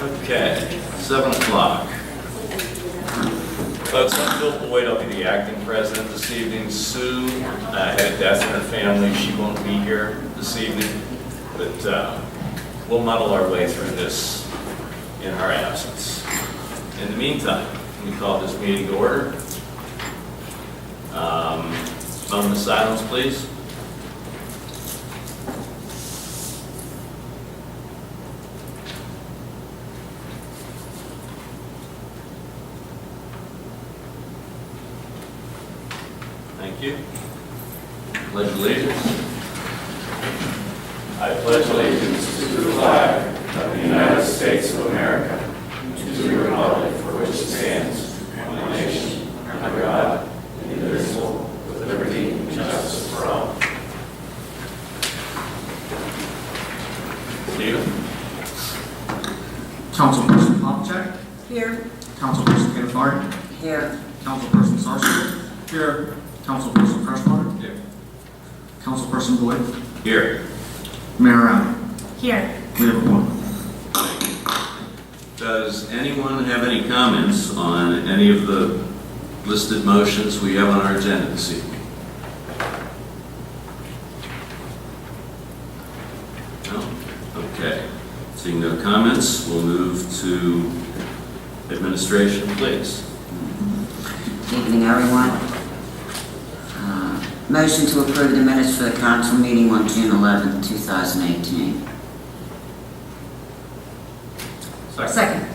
Okay, 7 o'clock. Folks, I'm Bill Boyd. I'll be the acting president this evening. Sue had a death in her family. She won't be here this evening, but we'll muddle our way through this in her absence. In the meantime, we call this meeting to order. Moment of silence, please. Thank you. Pledge allegiance. I pledge allegiance to the flag of the United States of America, and to the republic for which it stands, one nation, under God, indivisible, with liberty and justice for all. Stephen? Councilperson Popchak. Here. Councilperson Canafari. Here. Councilperson Sarsfield. Here. Councilperson Freshwater. Here. Councilperson Boyd. Here. Mayor Allen. Here. We have a quorum. Does anyone have any comments on any of the listed motions we have on our agenda this evening? No? Okay. Seeing no comments, we'll move to administration, please. Good evening, everyone. Motion to approve the minutes for the council meeting on June 11, 2018. Second.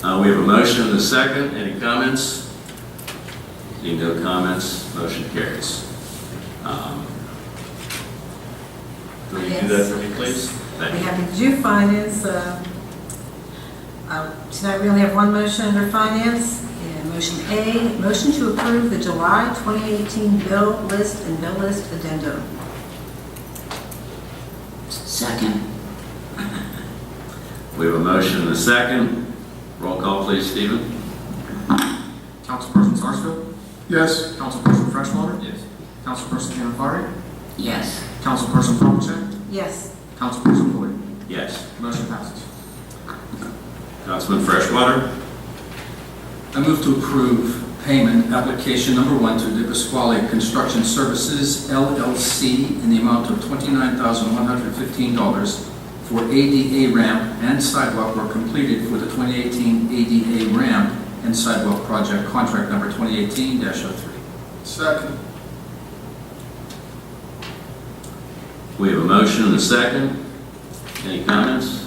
We have a motion and a second. Any comments? Seeing no comments, motion carries. Will you do that for me, please? Thank Be you. happy to do finance. Tonight we only have one motion under finance. Motion A, motion to approve the July 2018 bill list and bill list addendum. Second. We have a motion and a second. Roll call, please, Stephen. Councilperson Sarsfield. Yes. Councilperson Freshwater. Yes. Councilperson Canafari. Yes. Councilperson Popchak. Yes. Councilperson Boyd. Yes. Motion passes. Councilman Freshwater. I move to approve payment application number 1 to De Pasquale Construction Services, LLC, in the amount of $29,115 for ADA ramp and sidewalk work completed for the 2018 ADA ramp and sidewalk project, contract number 2018-03. Second. We have a motion and a second. Any comments?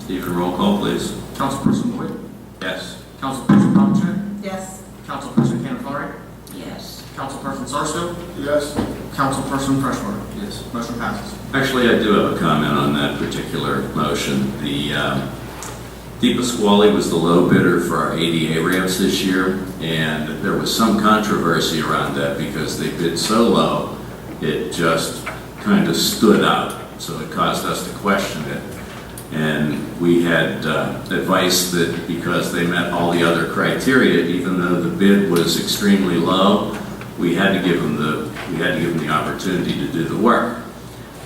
Stephen, roll call, please. Councilperson Boyd. Yes. Councilperson Popchak. Yes. Councilperson Canafari. Yes. Councilperson Sarsfield. Yes. Councilperson Freshwater. Yes. Motion passes. Actually, I do have a comment on that particular motion. The De Pasquale was the low bidder for our ADA ramps this year, and there was some controversy around that because they bid so low, it just kind of stood out. So it caused us to question it. And we had advice that because they met all the other criteria, even though the bid was extremely low, we had to give them the opportunity to do the work.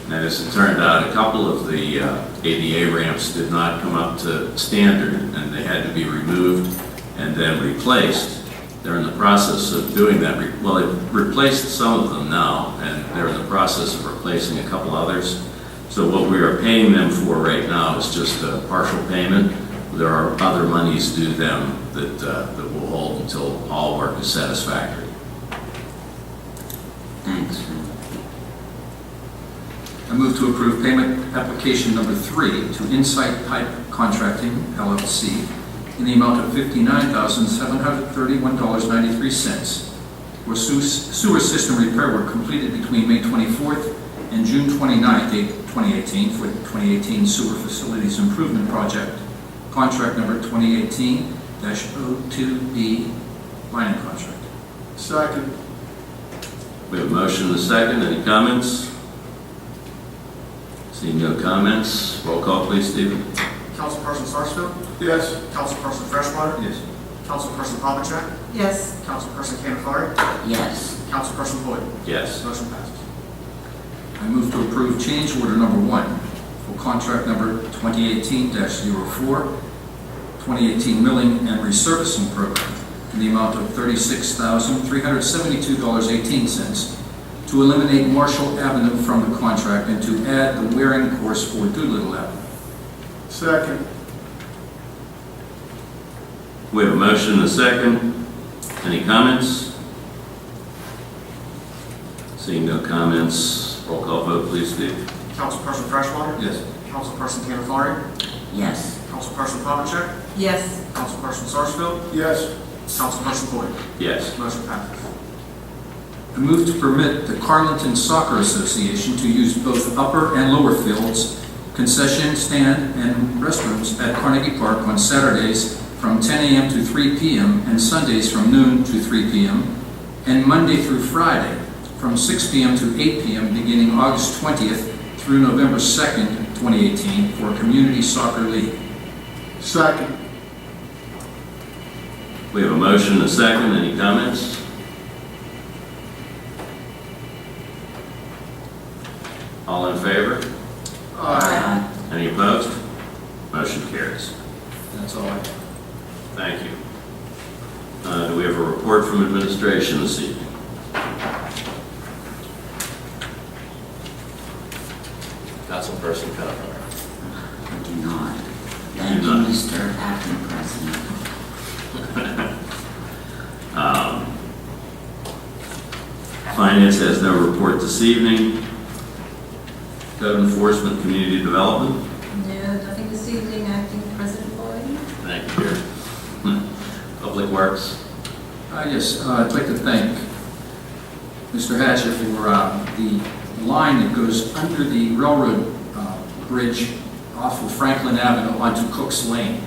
And as it turned out, a couple of the ADA ramps did not come up to standard, and they had to be removed and then replaced. They're in the process of doing that. Well, they've replaced some of them now, and they're in the process of replacing a couple others. So what we are paying them for right now is just a partial payment. There are other monies due them that will hold until all work is satisfactory. Thanks. I move to approve payment application number 3 to Insight Pipe Contracting, LLC, in the amount of $59,731.93 for sewer system repair work completed between May 24th and June 29th, 2018 for the 2018 Sewer Facilities Improvement Project, contract number 2018-02B, lining contract. Second. We have a motion and a second. Any comments? Seeing no comments, roll call, please, Stephen. Councilperson Sarsfield. Yes. Councilperson Freshwater. Yes. Councilperson Popchak. Yes. Councilperson Canafari. Yes. Councilperson Boyd. Yes. Motion passes. I move approve change order number 1 for contract number 2018-04, 2018 milling and resurfacing program in the amount of $36,372.18 to eliminate Marshall Avenue from the contract and to add the wearing course for Doolittle Avenue. Second. We have a motion and a second. Any comments? Seeing no comments, roll call vote, please, Steve. Councilperson Freshwater. Yes. Councilperson Canafari. Yes. Councilperson Pavlicek. Yes. Councilperson Sarsfield. Yes. Councilperson Floyd. Yes. Motion passes. I move to permit the Carleton Soccer Association to use both upper and lower fields, concession stand, and restrooms at Carnegie Park on Saturdays from 10 a.m. to 3 p.m. and Sundays from noon to 3 p.m. and Monday through Friday from 6 p.m. to 8 p.m. beginning August 20th through November 2nd, 2018 for a community soccer league. Second. We have a motion and a second. Any comments? All in favor? Aye. Any opposed? Motion carries. That's all I have. Thank you. Do we have a report from administration this evening? Councilperson Canafari. I do not. Thank you, Mr. Acting President. Finance has no report this evening. Code enforcement, community development. No, nothing this evening, Acting President Boyd. Thank you. Public Works. Yes, I'd like to thank Mr. Hatcher for the line that goes under the railroad bridge off of Franklin Avenue onto Cook's Lane.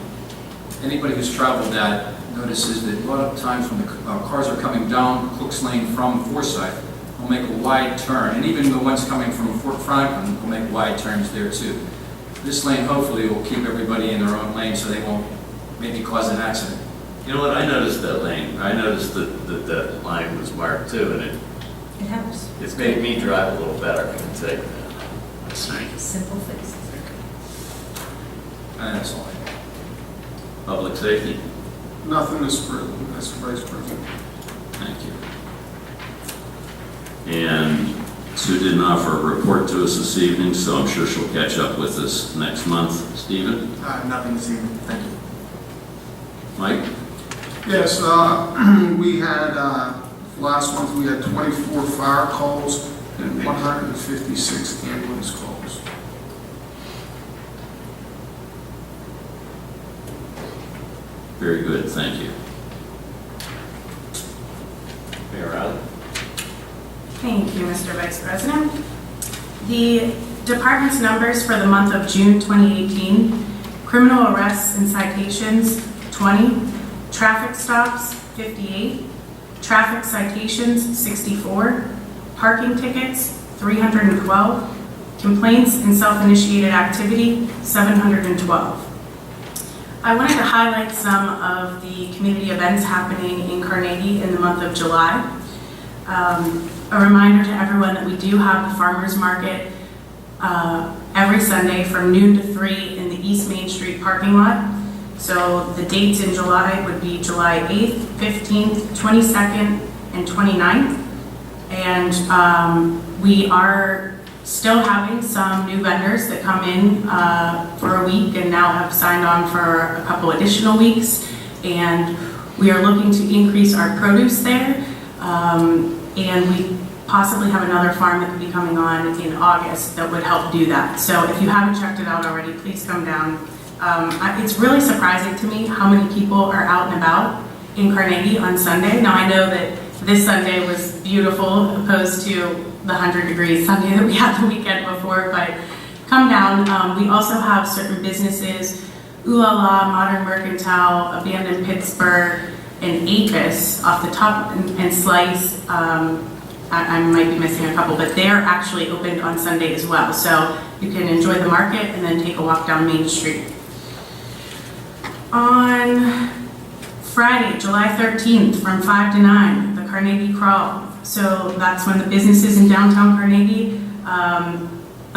Anybody who's traveled that notices that a lot of times when the cars are coming down Cook's Lane from Forsyth, will make a wide turn, and even the ones coming from Fort Franklin will make wide turns there too. This lane hopefully will keep everybody in their own lane so they won't maybe cause an accident. You know what, I noticed that lane. I noticed that line was marked too, and It helps. it's made me drive a little better, I can tell you that. That's nice. Simple fixes. And that's all I have. Public safety. Nothing, Mr. Vice President. Thank you. And Sue didn't offer a report to us this evening, so I'm sure she'll catch up with us next month. Stephen? Nothing this evening. Thank you. Mike? Yes, we had, last month we had 24 fire calls and 156 ambulance calls. Very good, thank you. Mayor Riley? Thank you, Mr. Vice President. The department's numbers for the month of June 2018, criminal arrests and citations, 20, traffic stops, 58, traffic citations, 64, parking tickets, 312, complaints and self-initiated activity, 712. I wanted to highlight some of the community events happening in Carnegie in the month of July. A reminder to everyone that we do have the farmers market every Sunday from noon to 3 in the East Main Street parking lot. So the dates in July would be July 8th, 15th, 22nd, and 29th. And we are still having some new vendors that come in for a week and now have signed on for a couple additional weeks. And we are looking to increase our produce there. And we possibly have another farm that could be coming on in August that would help do that. So if you haven't checked it out already, please come down. It's really surprising to me how many people are out and about in Carnegie on Sunday. Now I know that this Sunday was beautiful opposed to the 100-degree Sunday that we had the weekend before, but come down. We also have certain businesses, Ooh La La, Modern Mercantile, Abandoned Pittsburgh, and Apis off the top, and Slice. I might be missing a couple, but they're actually opened on Sunday as well. So you can enjoy the market and then take a walk down Main Street. On Friday, July 13th, from 5 to 9, the Carnegie Crawl. So that's when the businesses in downtown Carnegie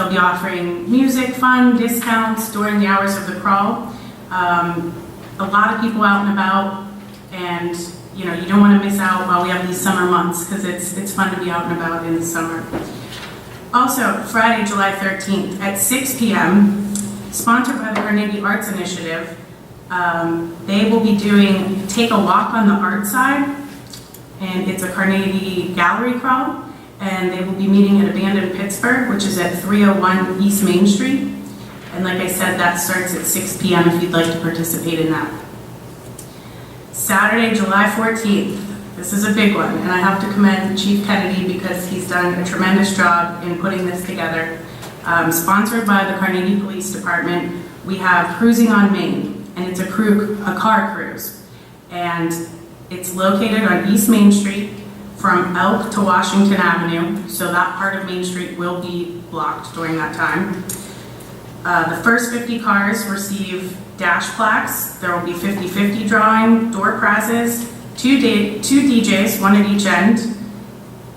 They'll be offering music, fun, discounts during the hours of the crawl. A lot of people out and about, and you don't want to miss out while we have these summer months, because it's fun to be out and about in the summer. Also, Friday, July 13th at 6 p.m., sponsored by the Carnegie Arts Initiative, they will be doing Take a Walk on the Art Side, and it's a Carnegie gallery crawl, and they will be meeting at Abandoned Pittsburgh, which is at 301 East Main Street. And like I said, that starts at 6 p.m. if you'd like to participate in that. Saturday, July 14th. This is a big one, and I have to commend Chief Kennedy because he's done a tremendous job in putting this together. Sponsored by the Carnegie Police Department, we have Cruising on Main, and it's a car cruise. And it's located on East Main Street from Elk to Washington Avenue, so that part of Main Street will be blocked during that time. The first 50 cars receive dash plaques. There will be 50-50 drawing, door prizes, two DJs, one at each end.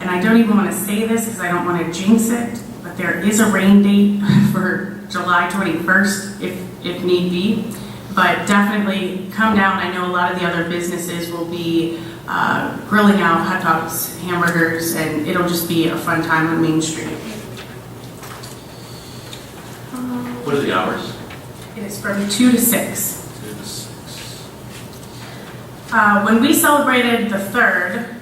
And I don't even want to say this because I don't want to jinx it, but there is a rain date for July 21st if need be. But definitely come down. I know a lot of the other businesses will be grilling out hot dogs, hamburgers, and it'll just be a fun time on Main Street. What are the hours? It is from 2 to 6. 2 to 6. When we celebrated the 3rd,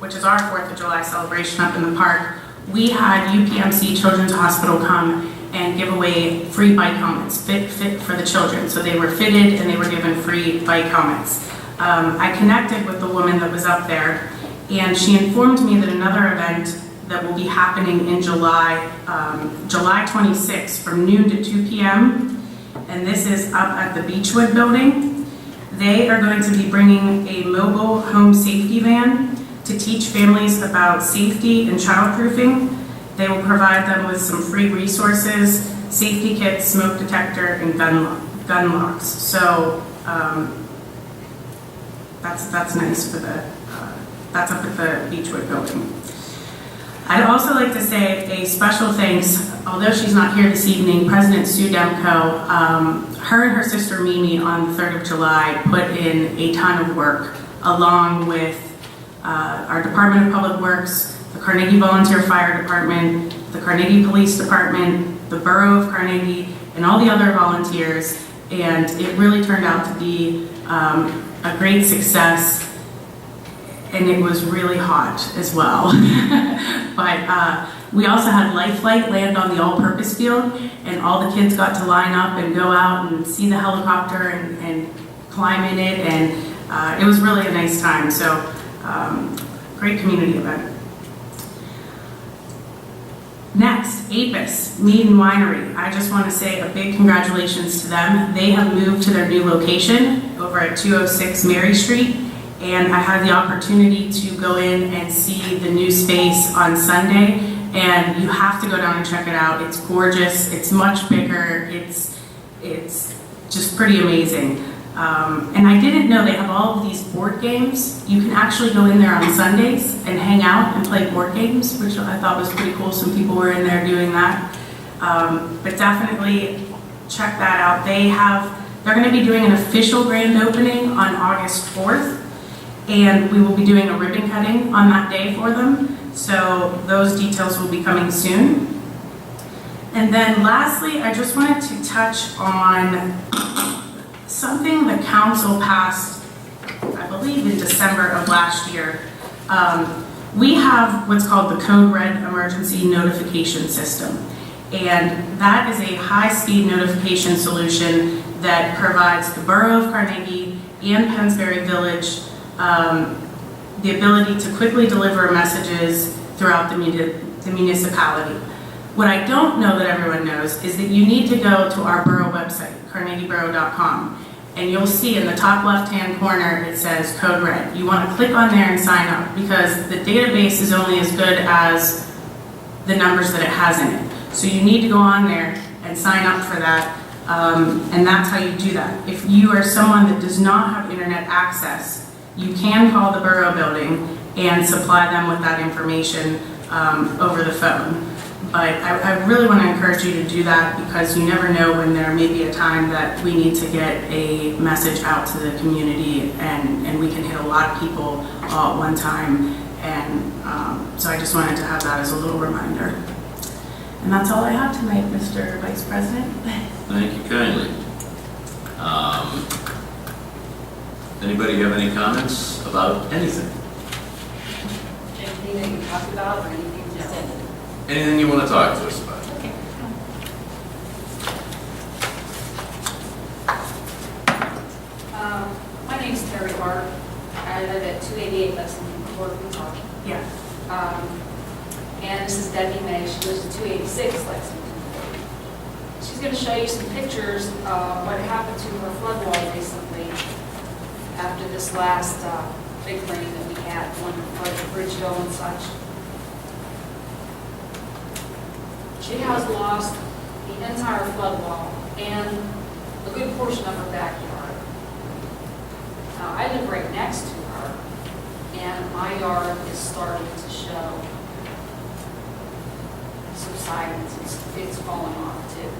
which is our 4th of July celebration up in the park, we had UPMC Children's Hospital come and give away free bike helmets, fit for the children. So they were fitted and they were given free bike helmets. I connected with the woman that was up there, and she informed me that another event that will be happening in July 26th from noon to 2 p.m. And this is up at the Beechwood building. They are going to be bringing a mobile home safety van to teach families about safety and childproofing. They will provide them with some free resources, safety kits, smoke detector, and gun locks. So that's nice for that's up at the Beechwood building. I'd also like to say a special thanks, although she's not here this evening, President Sue Demko, her and her sister Mimi on the 3rd of July put in a ton of work along with our Department of Public Works, the Carnegie Volunteer Fire Department, the Carnegie Police Department, the Borough of Carnegie, and all the other volunteers, and it really turned out to be a great success. And it was really hot as well. But we also had Life Flight land on the all-purpose field, and all the kids got to line up and go out and see the helicopter and climb in it, and it was really a nice time. So great community event. Next, Apis Mead and Winery. I just want to say a big congratulations to them. They have moved to their new location over at 206 Mary Street. And I had the opportunity to go in and see the new space on Sunday, and you have to go down and check it out. It's gorgeous, it's much bigger, it's just pretty amazing. And I didn't know they have all of these board games. You can actually go in there on Sundays and hang out and play board games, which I thought was pretty cool. Some people were in there doing that. But definitely check that out. They're going to be doing an official grand opening on August 4th. And we will be doing a ribbon cutting on that day for them. So those details will be coming soon. And then lastly, I just wanted to touch on something the council passed, I believe in December of last year. We have what's called the Code Red Emergency Notification System. And that is a high-speed notification solution that provides the Borough of Carnegie and Pennsbury Village the ability to quickly deliver messages throughout the municipality. What I don't know that everyone knows is that you need to go to our borough website, carnegieborough.com, and you'll see in the top left-hand corner it says Code Red. You want to click on there and sign up because the database is only as good as the numbers that it has in it. So you need to go on there and sign up for that, and that's how you do that. If you are someone that does not have internet access, you can call the Borough building and supply them with that information over the phone. But I really want to encourage you to do that because you never know when there may be a time that we need to get a message out to the community and we can hit a lot of people all at one time. And so I just wanted to have that as a little reminder. And that's all I have tonight, Mr. Vice President. Thank you kindly. Anybody have any comments about anything? Anything that you talked about or anything you just said? Anything you want to talk to us about? My name's Terry Hart. I live at 288 Lexington Court, Kentucky. Yeah. And this is Debbie May. She lives at 286 Lexington Court. She's going to show you some pictures of what happened to her flood wall recently after this last big rain that we had, one flood at Bridgeville and such. She has lost the entire flood wall and a good portion of her backyard. Now, I live right next to her, and my yard is starting to show subsidence. It's falling off too.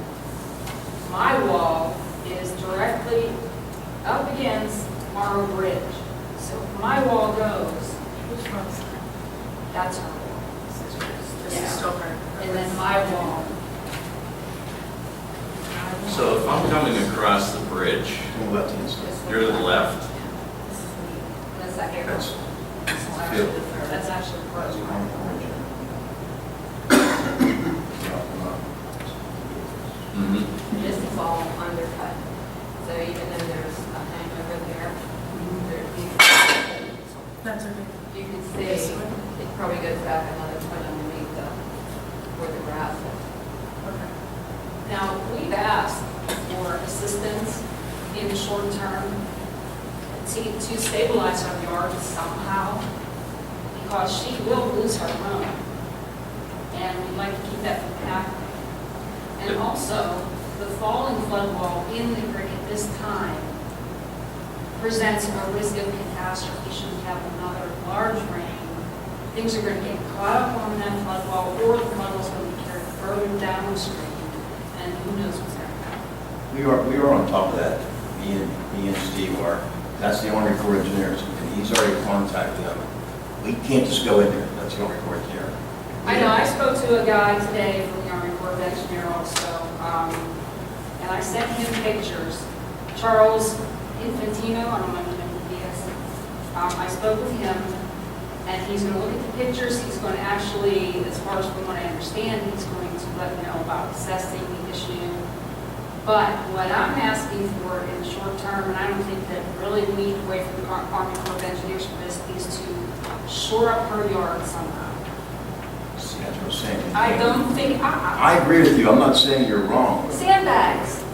My wall is directly up against Borough Bridge. So if my wall goes, Which one's that? that's her wall. This is still her. And then my wall. So if I'm coming across the bridge, you're to the left. That's that area. That's- That's actually part of my Mhm. This is all undercut. So even though there's a hangover there, That's okay. you can see it probably goes back another foot underneath where the grass is. Okay. Now, we've asked for assistance in the short term to stabilize her yard somehow, because she will lose her home. And we'd like to keep that from happening. And also, the falling flood wall in the creek at this time presents a risk of catastrophe. Should we have another large rain, things are going to get caught up on that flood wall, or the flood wall is going to be carried further downstream, and who knows what's going to happen. We are on top of that. Me and Steve are. That's the Army Corps of Engineers, and he's already contacted them. We can't just go in there. That's the Army Corps of Engineers. I know, I spoke to a guy today from the Army Corps of Engineers also, and I sent him pictures. Charles Infantino, I don't know who he is. I spoke with him, and he's going to look at the pictures. He's going to actually, as far as from what I understand, he's going to let me know about assessing the issue. But what I'm asking for in the short term, and I don't think that really we need to wait for the Army Corps of Engineers for this, is to shore up her yard somehow. See, that's what I'm saying. I don't think, I agree with you. I'm not saying you're wrong. sandbags,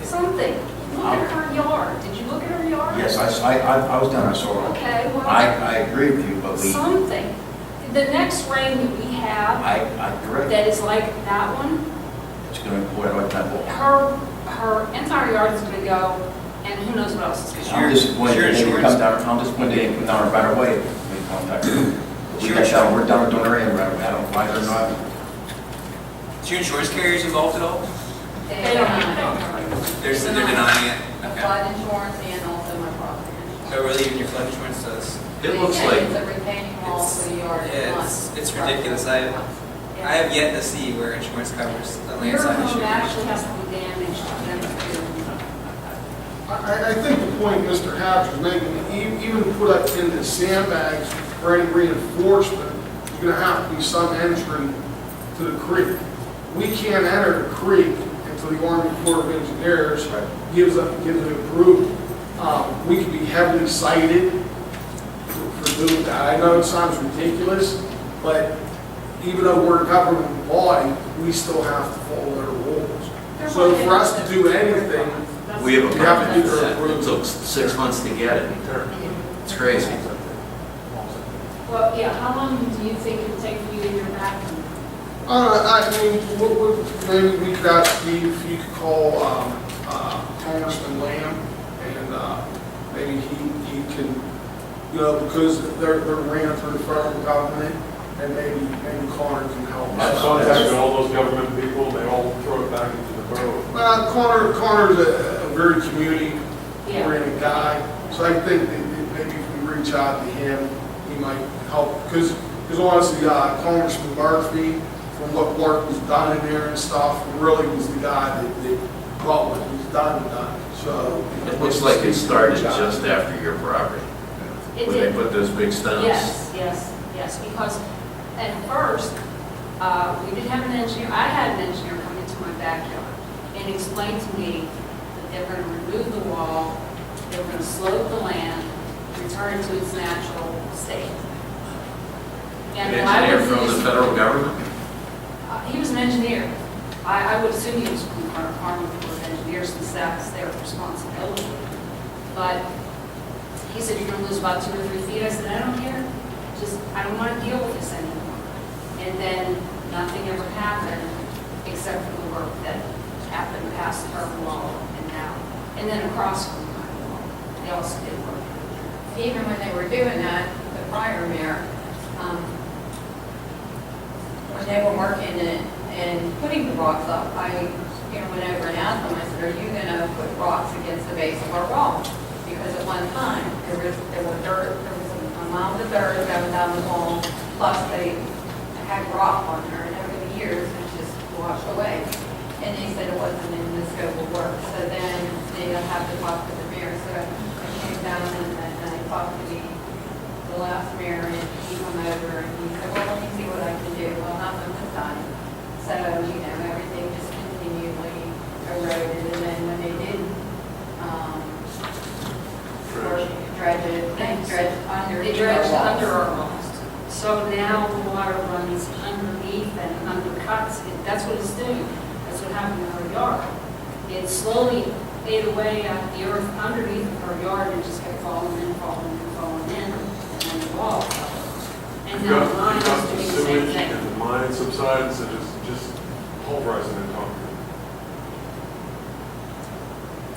something. Look at her yard. Did you look at her yard? Yes, I was down. I saw it. Okay, well, I agree with you, but something. The next rain that we have I correct. that is like that one, It's going to pour out like that wall. her entire yard is going to go, and who knows what else is going to I'm disappointed they didn't come down. I'm disappointed they didn't come down right away. We contacted them. We got down. We're down doing our end right away. I don't know why they're not. Is your insurance carriers involved at all? They don't They're denying it? Okay. Flood insurance and also my property insurance. So really even your flood insurance does? It looks It's like, a retaining wall for the yard. Yeah, it's ridiculous. I have yet to see where insurance covers the Your landslide home issue. actually has to be damaged to them too. I think the point Mr. Hatch is making, even put up in the sandbags for any reinforcement, you're gonna have to be some entry to the creek. We can't enter the creek until the Army Corps of Engineers gives it approval. We could be heavily cited for doing that. I know it sounds ridiculous, but even though we're a government body, we still have to follow their rules. So for us to do anything, we have a you have to do permit their set. It approval. took 6 months to get it. It's crazy. Well, yeah, how long do you think it would take for you to get back? I mean, maybe we could ask Steve if you could call Congressman Lamb, and maybe he can, because they're ran through the federal government, and maybe Connor can help. I contacted all those government people, and they all throw it back into the borough. Connor's a very community-oriented guy, so I think that maybe if we reach out to him, he might help. Because honestly, Congressman Murphy, from what work was done in there and stuff, really was the guy that got what was done. So It looks like it started just after your property. It When they did. put those big stones. Yes, because at first, we didn't have an engineer, I had an engineer come into my backyard and explain to me that they're going to remove the wall, they're going to slope the land, return it to its natural state. An And I engineer would from the use- federal government? He was an engineer. I would assume he was from the Army Corps of Engineers since that's their responsibility. But he said, you're going to lose about 2 or 3 feet. I said, I don't care. I don't want to deal with this anymore. And then nothing ever happened except for the work that happened past her wall and now. And then across from my wall. They also did work. Even when they were doing that, the prior mayor, when they were working and putting the rocks up, I went over and asked them, I said, are you gonna put rocks against the base of our wall? Because at one time, there was a mound of dirt going down the wall, plus they had rock on there, and over the years, it just washed away. And they said it wasn't in the scope of work, so then they have to talk to the mayor, so I came down and I talked to the last mayor, and he came over, and he said, well, let me see what I can do. Well, nothing was done. So, everything just continually eroded, and then when they did, They dredged under our walls. So now the water runs underneath and undercuts. That's what it's doing. That's what happened in our yard. It slowly ate away at the earth underneath of our yard and just kept falling in, and then the wall fell. And now the line is doing the same Sewage thing. and the mine subsides, and just pulverizing and concrete.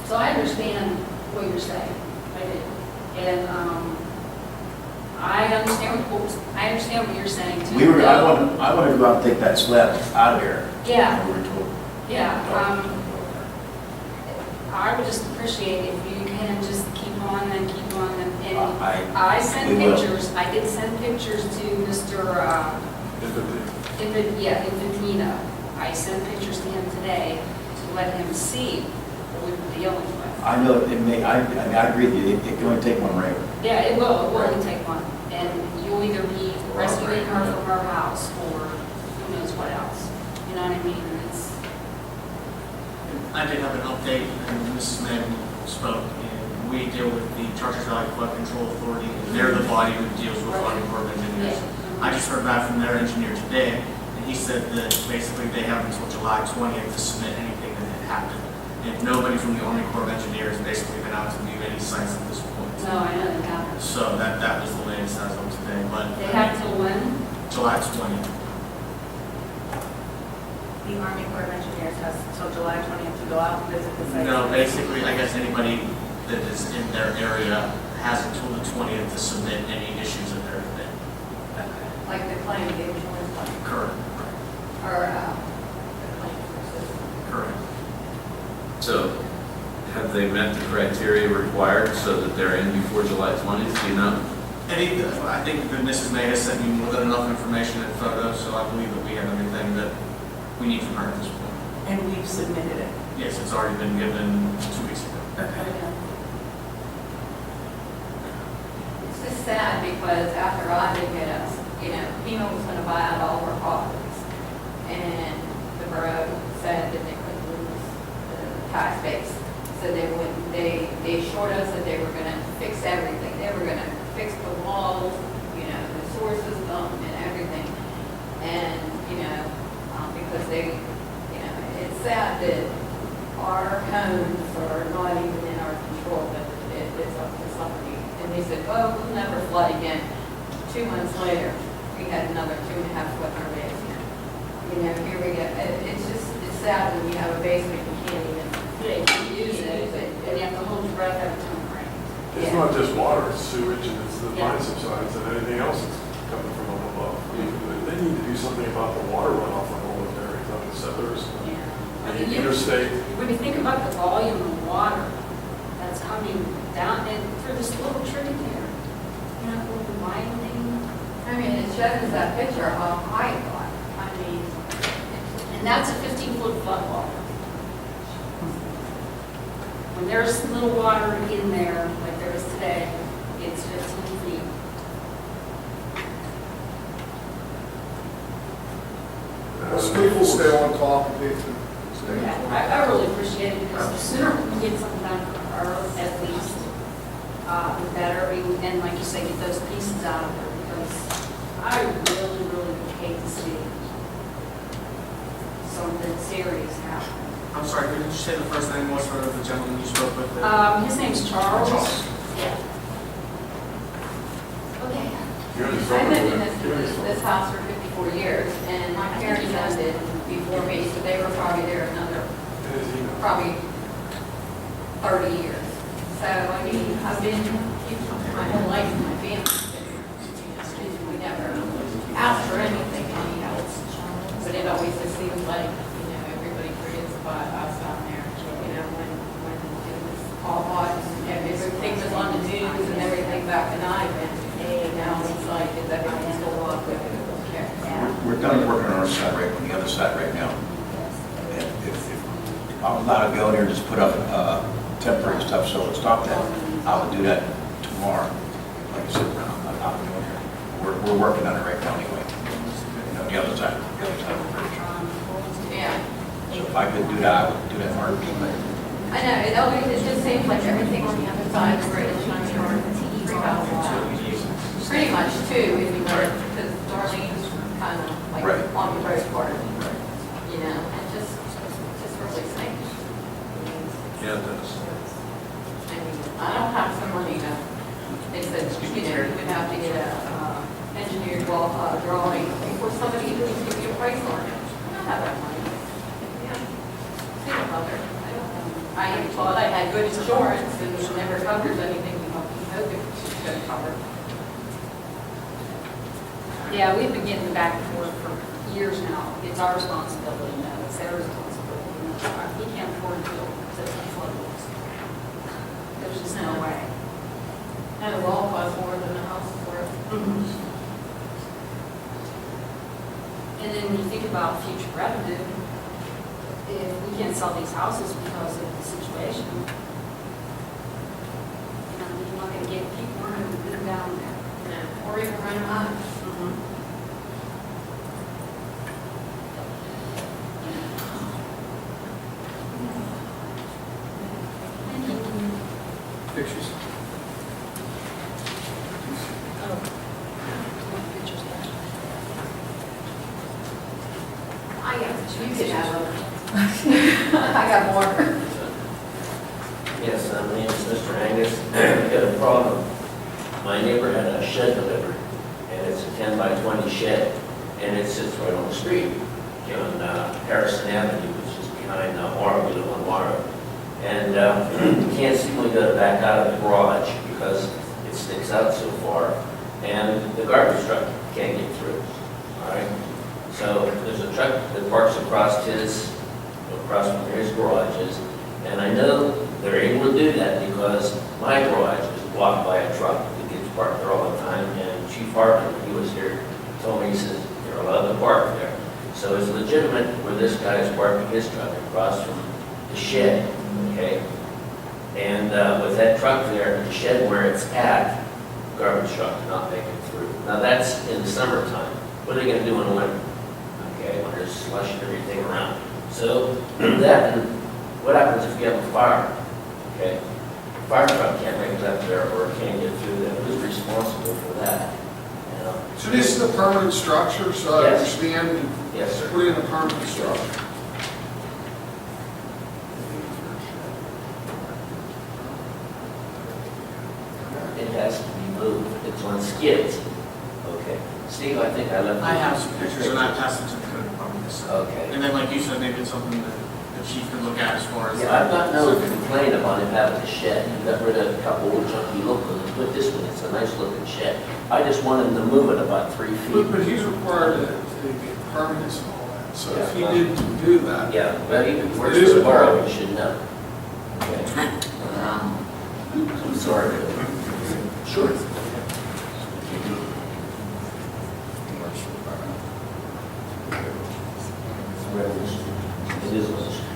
So I understand what you're saying. I do. And I understand what you're saying too. I wanted to go out and take that slab out of here. Yeah. We were told. Yeah, I would just appreciate if you can just keep on and keep on and I sent we will. pictures, I did send pictures to Mr. Infantino. I sent pictures to him today to let him see what we were dealing with. I know it may, I agree with you, it can only take one rain. Yeah, it will only take one. And you'll either be rescuing her from her house or who knows what else. You know what I mean? I did have an update, and Mrs. Mann spoke, and we deal with the Charters Valley Flood Control Authority, and they're the body who deals with Army Corps of Engineers. I just heard back from their engineer today, and he said that basically they have until July 20th to submit anything that had happened. And nobody from the Army Corps of Engineers basically been out to view any sites at this point. No, I know they haven't. So that was the latest as of today, but. They have till when? July 20th. The Army Corps of Engineers has until July 20th to go out and visit the site. No, basically, I guess anybody that is in their area has until the 20th to submit any issues that there have been. Like the claim, the insurance claim, Correct. or the claim system. Correct. So have they met the criteria required so that they're in before July 20th? Do you know? I think that Mrs. May has sent me more than enough information and photos, so I believe that we have everything that we need from her at this point. And we've submitted it. Yes, it's already been given 2 weeks ago. It's just sad because after I did get us, FEMA was gonna buy out all of our properties. And the borough said that they couldn't lose the tax base. So they assured us that they were gonna fix everything. They were gonna fix the walls, the sewer system and everything. And, because it's sad that our homes are not even in our control, but it's up to somebody. And they said, oh, we'll never flood again. 2 months later, we had another 2.5 foot in our basement. Here we go. It's sad when you have a basement, you can't even Use it, and you have to hold your breath every time it rains. It's Yeah. not just water, it's sewage, and it's the Yeah. mine subsides, and anything else that's coming from up above. I mean, they need to do something about the water runoff on all those areas, on the settlers, Yeah. and the interstate. When you think about the volume of water that's coming down and through this little tributary, you know, little winding, I mean, it shows that picture of how high it was. I mean, and that's a 15-foot flood wall. When there's little water in there, like there is today, it's 15 feet. Let's people stay on top of it. I really appreciate it because the sooner we get something done for her, at least, the better. And like you say, get those pieces out of there because I really, really would hate to see something serious happen. I'm sorry, could you say the first name was for the gentleman you spoke with? His name's Charles. Charles. Yeah. Okay. You're in I've trouble lived in with this house for 54 years, and my parents owned it before me, so they were probably there another, probably 30 years. So, I mean, I've been, my whole life, my family, we never asked for anything, any help. But it always just seems like, you know, everybody forgets about us down there, you know, when it was all hot and everything was on the news and everything back in Ivan. Now it's like, is everything still up with it? We're done working on our side right, on the other side right now. And if I'm allowed to go in there and just put up temporary stuff so it'll stop that, I will do that tomorrow. Like I said, I'm not doing it. We're working on it right now anyway. You know, the other side of the bridge. Yeah. So if I could do that, I would do that in heartbeat, but I know, it just seems like everything on the other side of the bridge, I'm sure, pretty much too, if you were, because Darlene's kind of like Right. on the road part, right. you know, and just really stinks. Yeah, it does. I mean, I don't have some money to, they said, you know, you would have to get a engineered drawing before somebody even gives you a price on it. I don't have that money. Yeah. Single mother. I thought I had good insurance and it never covers anything you hope it's going to cover. Yeah, we've been getting back and forth for years now. It's our responsibility, no, it's their responsibility. We can't afford to flood walls. There's just no way. And the wall costs more than the house is worth. And then when you think about future revenue, if we can't sell these houses because of the situation, you know, you're not going to get people who live down there. Or even rent them out. Pictures. I got, you could have them. I got more. Yes, my name is Mr. Angus. I got a problem. My neighbor had a shed delivered, and it's a 10 by 20 shed, and it sits right on the street on Harrison Avenue, which is behind Morrow, we live on Morrow. And you can't seemingly go to back out of the garage because it sticks out so far, and the garbage truck can't get through. All right. So there's a truck that parks across from his garages, and I know they're able to do that because my garage is blocked by a truck that gets parked there all the time. And Chief Hartman, he was here, told me, he says, you're allowed to park there. So it's legitimate where this guy is parking his truck across from the shed, okay? And with that truck there, the shed where it's at, garbage truck cannot make it through. Now that's in the summertime. What are they gonna do in the winter? Okay, when there's slush and everything around. So that, and what happens if you have a fire? Okay, fire truck can't make it up there or can't get through there. Who's responsible for that? You know? So this is a permanent structure, so I Yes. understand, Yes, sir. put in a permanent structure. It has to be moved. It's on skids. Okay. Steve, I think I left. I have some pictures and I passed them to the code department. Okay. And then like you said, maybe it's something that the chief can look at as far as. Yeah, I've got no complaint about him having a shed. He got rid of a couple old junky looking, and put this one, it's a nice looking shed. I just want him to move it about 3 feet. But he's required to get permits and all that, so if he Yeah. didn't do that. Yeah, but he works It is for the a borough, problem. he should know. Okay. Wow. I'm sorry. Sure. It is on the street.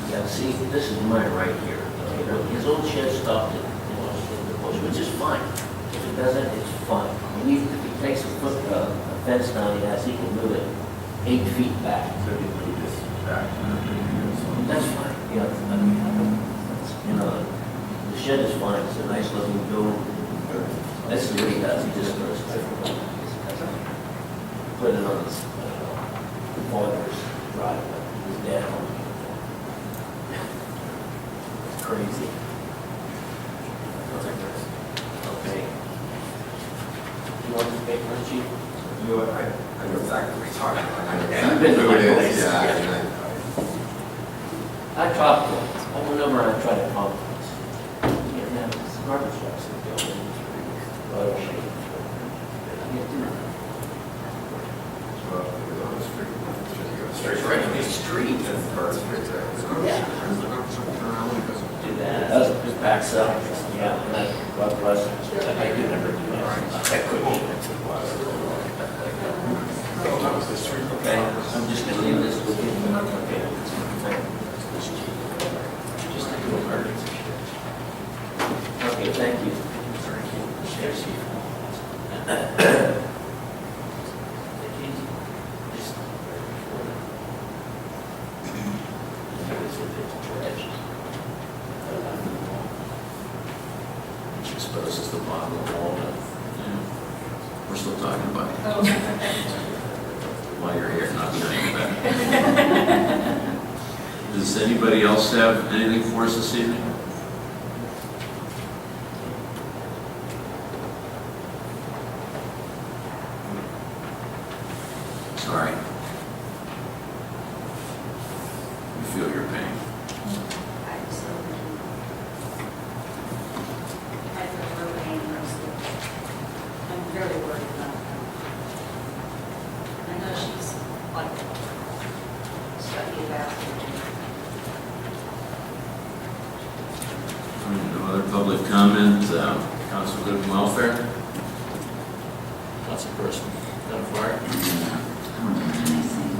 Yeah, see, this is mine right here. Okay, now, his old shed stopped in the bush, which is fine. If it doesn't, it's fine. If he takes a fence down, he can move it 8 feet back. That's fine, yeah, I mean, the shed is fine, it's a nice looking building. That's what he does, he just goes, put it on his father's driveway, his dad owned it. It's crazy. Okay. You want to make one, chief? You know what, I know exactly what you're talking about. You've been to Who my it is, place. yeah. I talked to him, I went over and I tried to talk to him. Yeah, it's garbage trucks in the building. Well, I can't do it. Well, it was on the street. It's right on the street. That's the first street there. Yeah. Do that, it just backs up, yeah, and I, God bless him, I could never do that. I couldn't. Okay, I'm just gonna leave this with you. Okay. Just to do emergency. Okay, thank you. Yes, you. I suppose it's the bottom of the wall. Yeah. We're still talking about it. While you're here, not behind your back. Does anybody else have anything for us this evening? Sorry. We feel your pain. I'm very worried about her. I know she's like study about No other public comment. Council Good and Welfare. Councilperson Dunbar. I don't have anything.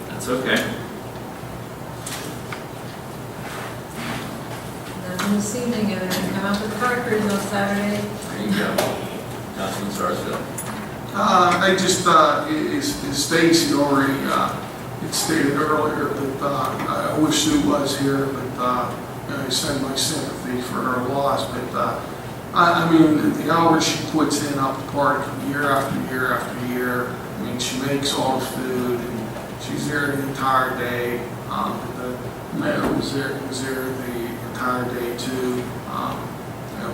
That's okay. Nothing this evening, and then come out to the park cruise on Saturday. There you go. Councilman Sarsfield. I just, is Stacy already, it stated earlier that, I wish Sue was here, but, I send my sympathy for her loss, but, I mean, the hours she puts in up the park year after year after year, I mean, she makes all the food, and she's there the entire day. The mayor was there the entire day too,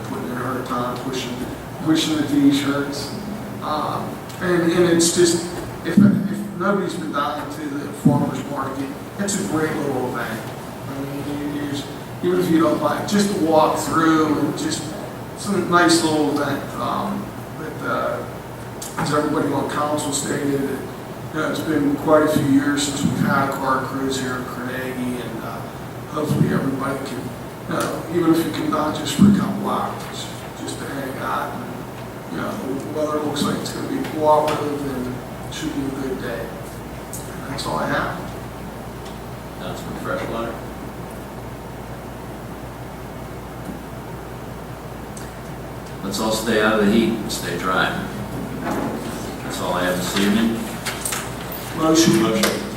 putting in her time, pushing the t-shirts. And it's just, if nobody's been down to the farmer's market, it's a great little event. I mean, even if you don't buy it, just to walk through and just, it's a nice little event. As everybody on council stated, it's been quite a few years since we've had a car cruise here in Carnegie, and hopefully everybody can, even if you can not just for a couple hours, just to hang out. And, the weather looks like it's going to be cooperative and it should be a good day. And that's all I have. Councilman Freshwater. Let's all stay out of the heat and stay dry. That's all I have this evening. Motion. Motion.